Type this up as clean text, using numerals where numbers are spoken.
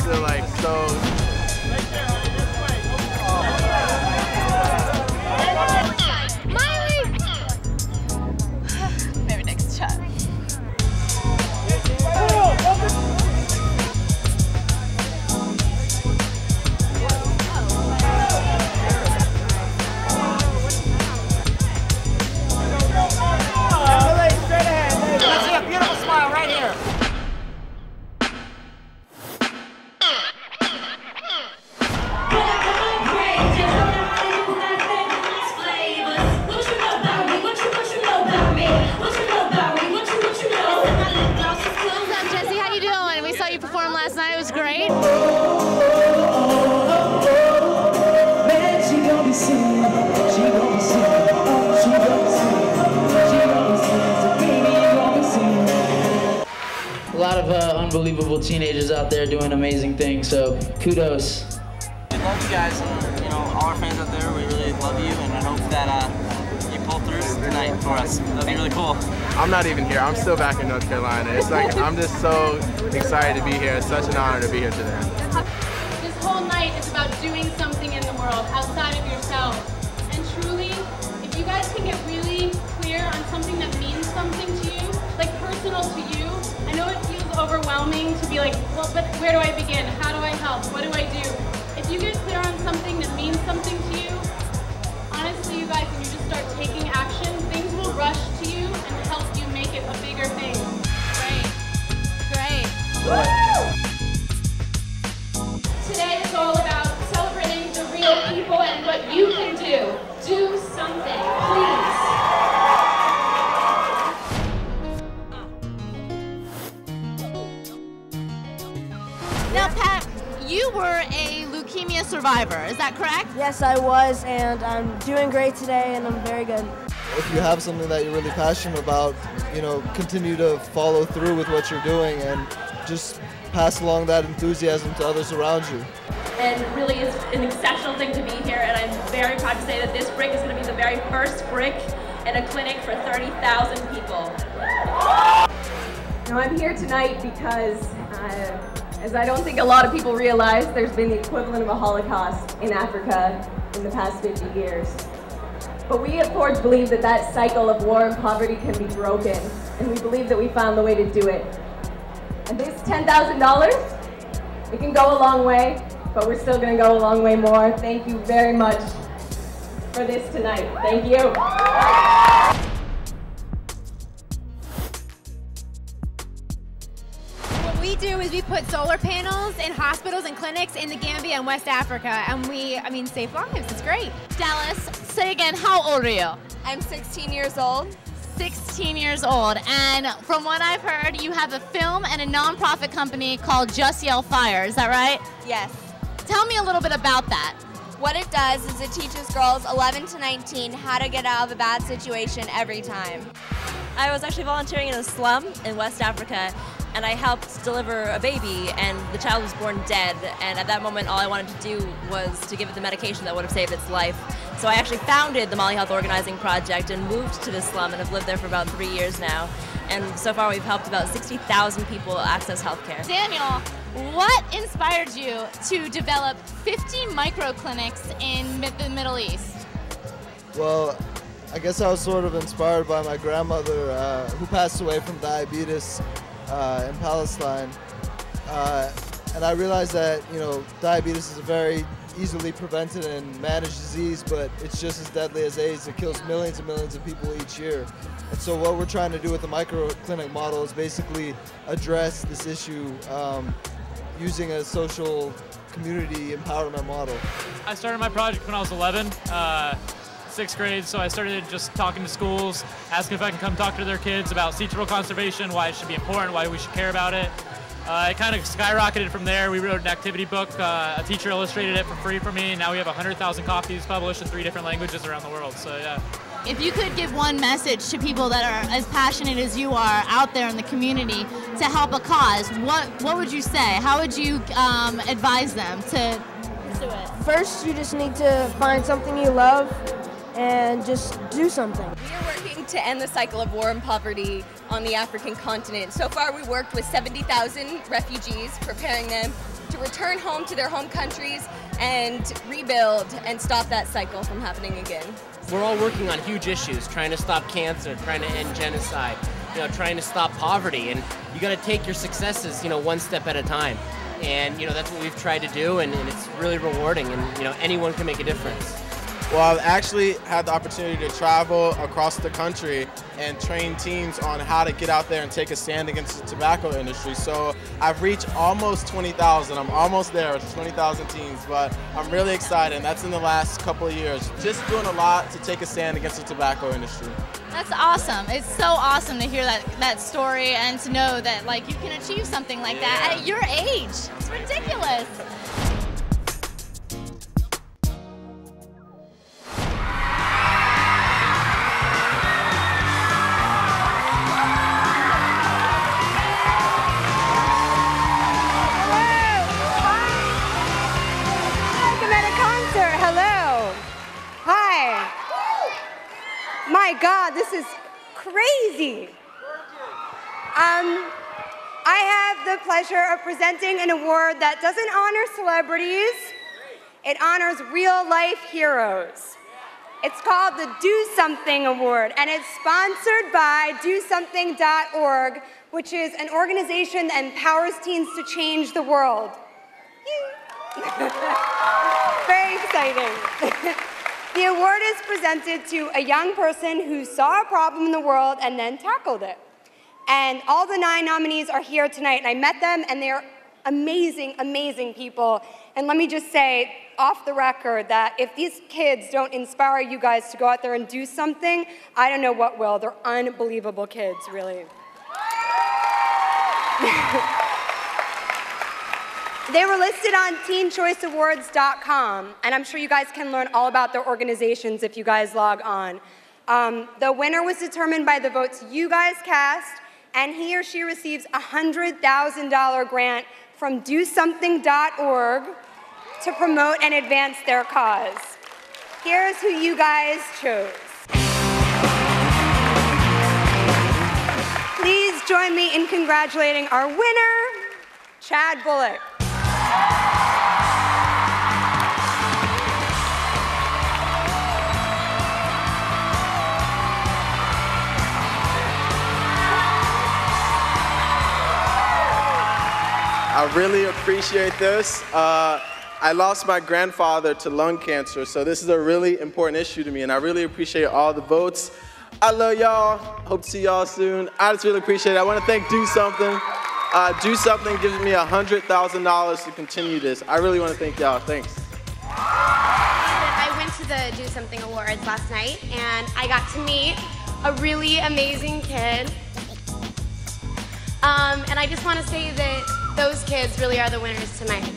to like so. Miley! Maybe next time. Let's see a beautiful smile right here. Last night. It was great. A lot of unbelievable teenagers out there doing amazing things, so kudos. We love you guys, and all our fans out there, we really love you, and I hope that you pull through tonight for us. That'd be really cool. I'm not even here. I'm still back in North Carolina. It's like I'm just so excited to be here. It's such an honor to be here today. This whole night is about doing something in the world outside of yourself. And truly, if you guys can get really clear on something that means something to you, like personal to you, I know it feels overwhelming to be like, well, but where do I begin? How do I help? What do I do? If you get clear on something that means something to you, honestly, you guys, when you just start taking action, things will rush to you and help you make it a bigger thing. Great. Great. Woo! Today is all about celebrating the real people and what you can do. Do something, please. Now, Pat, you were a leukemia survivor, is that correct? Yes, I was, and I'm doing great today, and I'm very good. If you have something that you're really passionate about, continue to follow through with what you're doing and just pass along that enthusiasm to others around you. And really is an exceptional thing to be here, and I'm very proud to say that this brick is going to be the very first brick in a clinic for 30,000 people. Now I'm here tonight because, as I don't think a lot of people realize, there's been the equivalent of a Holocaust in Africa in the past 50 years. But we at Forge believe that that cycle of war and poverty can be broken, and we believe that we found the way to do it. And this $10,000, it can go a long way, but we're still going to go a long way more. Thank you very much for this tonight. Thank you. What we do is we put solar panels in hospitals and clinics in the Gambia and West Africa, and we save lives. It's great. Dallas, say again, how old are you? I'm 16 years old. 16 years old, and from what I've heard, you have a film and a nonprofit company called Just Yell Fire, is that right? Yes. Tell me a little bit about that. What it does is it teaches girls 11 to 19 how to get out of a bad situation every time. I was actually volunteering in a slum in West Africa, and I helped deliver a baby, and the child was born dead, and at that moment all I wanted to do was to give it the medication that would have saved its life. So I actually founded the Mali Health Organizing Project and moved to this slum and have lived there for about 3 years now. And so far we've helped about 60,000 people access health care. Daniel, what inspired you to develop 50 microclinics in the Middle East? Well, I guess I was sort of inspired by my grandmother who passed away from diabetes in Palestine. And I realized that, diabetes is a very easily prevented and managed disease, but it's just as deadly as AIDS. It kills millions and millions of people each year. And so what we're trying to do with the microclinic model is basically address this issue using a social community empowerment model. I started my project when I was 11, 6th grade, so I started just talking to schools, asking if I can come talk to their kids about sea turtle conservation, why it should be important, why we should care about it. It kind of skyrocketed from there. We wrote an activity book. A teacher illustrated it for free for me. Now we have 100,000 copies published in 3 different languages around the world, so yeah. If you could give one message to people that are as passionate as you are out there in the community to help a cause, what would you say? How would you advise them to do it? First, you just need to find something you love and just do something. We are working to end the cycle of war and poverty on the African continent. So far, we worked with 70,000 refugees, preparing them to return home to their home countries and rebuild and stop that cycle from happening again. We're all working on huge issues, trying to stop cancer, trying to end genocide, trying to stop poverty, and you got to take your successes, one step at a time. And that's what we've tried to do, and it's really rewarding, and anyone can make a difference. Well, I've actually had the opportunity to travel across the country and train teams on how to get out there and take a stand against the tobacco industry. So I've reached almost 20,000. I'm almost there with 20,000 teams, but I'm really excited. And that's in the last couple of years. Just doing a lot to take a stand against the tobacco industry. That's awesome. It's so awesome to hear that story and to know that you can achieve something like that at your age. It's ridiculous. My God, this is crazy. I have the pleasure of presenting an award that doesn't honor celebrities. It honors real-life heroes. It's called the Do Something Award, and it's sponsored by DoSomething.org, which is an organization that empowers teens to change the world. Very exciting. The award is presented to a young person who saw a problem in the world and then tackled it. And all the 9 nominees are here tonight, and I met them, and they're amazing, amazing people. And let me just say, off the record, that if these kids don't inspire you guys to go out there and do something, I don't know what will. They're unbelievable kids, really. They were listed on teenchoiceawards.com, and I'm sure you guys can learn all about their organizations if you guys log on. The winner was determined by the votes you guys cast, and he or she receives a $100,000 grant from DoSomething.org to promote and advance their cause. Here's who you guys chose. Please join me in congratulating our winner, Chad Bullock. I really appreciate this. I lost my grandfather to lung cancer, so this is a really important issue to me, and I really appreciate all the votes. I love y'all. Hope to see y'all soon. I just really appreciate it. I want to thank Do Something. Do Something gives me $100,000 to continue this. I really want to thank y'all. Thanks. I went to the Do Something Awards last night, and I got to meet a really amazing kid. And I just want to say that those kids really are the winners tonight.